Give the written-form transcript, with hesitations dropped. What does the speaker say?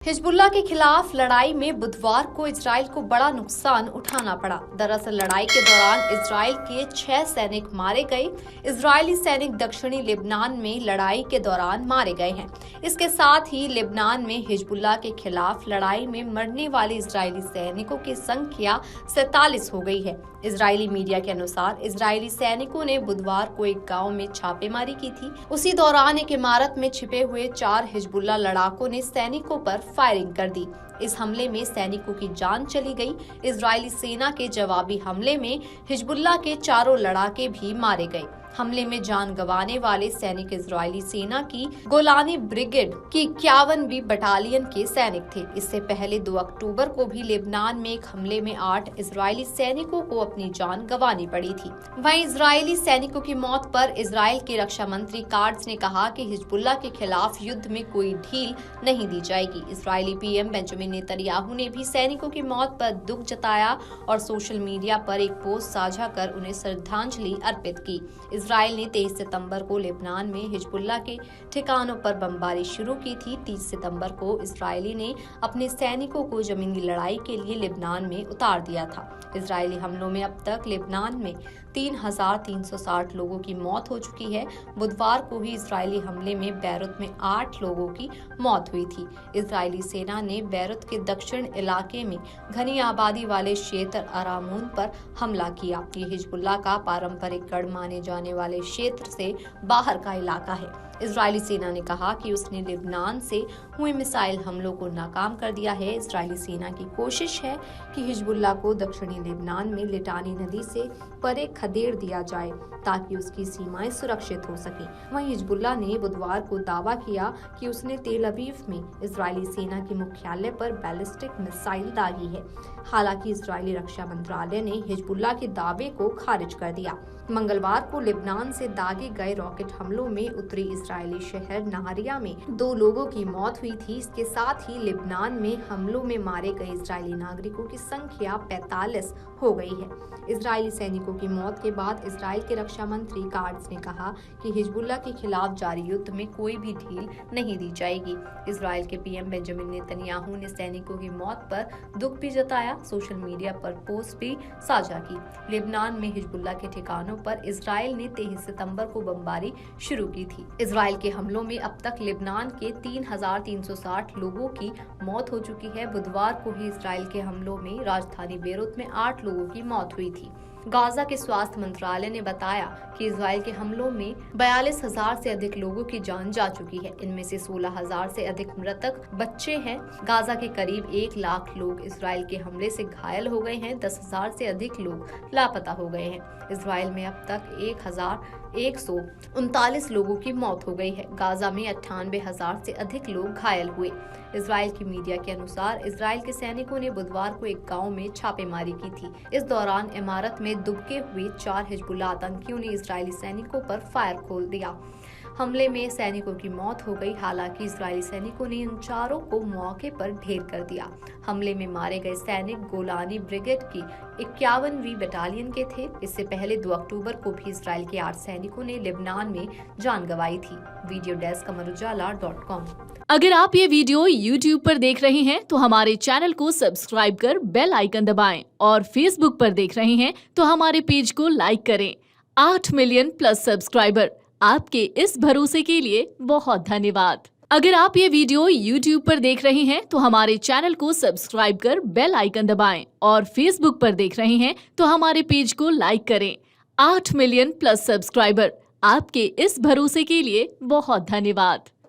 Hezbollah के खिलाफ लड़ाई में बुधवार को इजराइल को बड़ा नुकसान उठाना पड़ा। दरअसल लड़ाई के दौरान इजराइल के 6 सैनिक मारे गए। इजरायली सैनिक दक्षिणी लेबनान में लड़ाई के दौरान मारे गए हैं। इसके साथ ही लेबनान में हिजबुल्लाह के खिलाफ लड़ाई में मरने वाले इजरायली सैनिकों की संख्या 47 हो गई है। इजरायली मीडिया के अनुसार इजरायली सैनिकों ने बुधवार को एक गांव में छापेमारी की थी। उसी दौरान एक इमारत में छिपे हुए 4 हिजबुल्लाह लड़ाकों ने सैनिकों पर फायरिंग कर दी। इस हमले में सैनिकों की जान चली गई। इजरायली सेना के जवाबी हमले में हिजबुल्लाह के 4 लड़ाके भी मारे गए। हमले में जान गंवाने वाले सैनिक इजरायली सेना की गोलानी ब्रिगेड की 51वीं बटालियन के सैनिक थे। इससे पहले 2 अक्टूबर को भी लेबनान में एक हमले में 8 इजरायली सैनिकों को अपनी जान गंवानी पड़ी थी। वहीं इजरायली सैनिकों की मौत पर इजराइल के रक्षा मंत्री काट्ज ने कहा कि हिजबुल्लाह के खिलाफ युद्ध में कोई ढील नहीं दी जाएगी। इजरायली पीएम बेंजामिन नेतन्याहू ने भी सैनिकों की मौत पर दुख जताया और सोशल मीडिया पर एक पोस्ट साझा कर उन्हें श्रद्धांजलि अर्पित की। इजराइल ने 23 सितंबर को लेबनान में हिजबुल्लाह के ठिकानों पर बमबारी शुरू की थी। 30 सितंबर को इजरायली ने अपने सैनिकों को जमीनी लड़ाई के लिए लेबनान में उतार दिया था। इजरायली हमलों में अब तक लेबनान में 3,360 लोगों की मौत हो चुकी है। बुधवार को ही इजरायली हमले में बैरूत में 8 लोगों की मौत हुई थी। इजरायली सेना ने बैरूत के दक्षिण इलाके में घनी आबादी वाले क्षेत्र अरामून पर हमला किया। ये हिजबुल्लाह का पारंपरिक गढ़ माने जाने वाले क्षेत्र से बाहर का इलाका है। इजरायली सेना ने कहा कि उसने लेबनान से हुए मिसाइल हमलों को नाकाम कर दिया है। इजरायली सेना की कोशिश है कि हिजबुल्लाह को दक्षिणी लेबनान में लिटानी नदी से परे खदेड़ दिया जाए ताकि उसकी सीमाएं सुरक्षित हो सकें। वहीं हिजबुल्लाह ने बुधवार को दावा किया कि उसने तेल अवीव में इजरायली सेना के मुख्यालय पर बैलिस्टिक मिसाइल दागी है। हालांकि इजरायली रक्षा मंत्रालय ने हिजबुल्लाह के दावे को खारिज कर दिया। मंगलवार को लेबनान से दागे गए रॉकेट हमलों में उत्तरी इजरायली शहर नहारिया में 2 लोगों की मौत हुई थी। इसके साथ ही लेबनान में हमलों में मारे गए इजरायली नागरिकों की संख्या 45 हो गई है। इजरायली सैनिकों की मौत के बाद इजराइल के रक्षा मंत्री काट्ज ने कहा कि हिजबुल्लाह के खिलाफ जारी युद्ध में कोई भी ढील नहीं दी जाएगी। इजराइल के पीएम बेंजामिन नेतन्याहू ने सैनिकों की मौत पर दुख भी जताया। सोशल मीडिया पर पोस्ट भी साझा की। लेबनान में हिजबुल्लाह के ठिकानों पर इजराइल ने 23 सितंबर को बमबारी शुरू की थी। इजराइल के हमलों में अब तक लेबनान के 3,360 लोगों की मौत हो चुकी है। बुधवार को ही इजराइल के हमलों में राजधानी बेरूत में 8 लोगों की मौत हुई थी। गाजा के स्वास्थ्य मंत्रालय ने बताया कि इजराइल के हमलों में 42,000 से अधिक लोगों की जान जा चुकी है। इनमें से 16,000 से अधिक मृतक बच्चे हैं। गाजा के करीब 1 लाख लोग इजराइल के हमले से घायल हो गए हैं। 10,000 से अधिक लोग लापता हो गए हैं। इजराइल में अब तक 1,139 लोगों की मौत हो गई है। गाजा में 98,000 से अधिक लोग घायल हुए। इजराइल की मीडिया के अनुसार इजराइल के सैनिकों ने बुधवार को एक गांव में छापेमारी की थी। इस दौरान इमारत में दुबके हुए 4 हिजबुल्लाह आतंकियों ने इजरायली सैनिकों पर फायर खोल दिया। हमले में सैनिकों की मौत हो गई। हालांकि इजरायली सैनिकों ने उन 4 को मौके पर ढेर कर दिया। हमले में मारे गए सैनिक गोलानी ब्रिगेड की 51वीं बटालियन के थे। इससे पहले 2 अक्टूबर को भी इजराइल के 8 सैनिकों ने लेबनान में जान गंवाई थी। Video desk Amarujala dot com. अगर आप ये वीडियो YouTube पर देख रहे हैं तो हमारे चैनल को सब्सक्राइब कर बेल आइकन दबाएं और Facebook पर देख रहे हैं तो हमारे पेज को लाइक करें। 8 मिलियन प्लस सब्सक्राइबर, आपके इस भरोसे के लिए बहुत धन्यवाद। अगर आप ये वीडियो YouTube पर देख रहे हैं तो हमारे चैनल को सब्सक्राइब कर बेल आइकन दबाएं और Facebook पर देख रहे हैं तो हमारे पेज को लाइक करें। 8 मिलियन प्लस सब्सक्राइबर, आपके इस भरोसे के लिए बहुत धन्यवाद।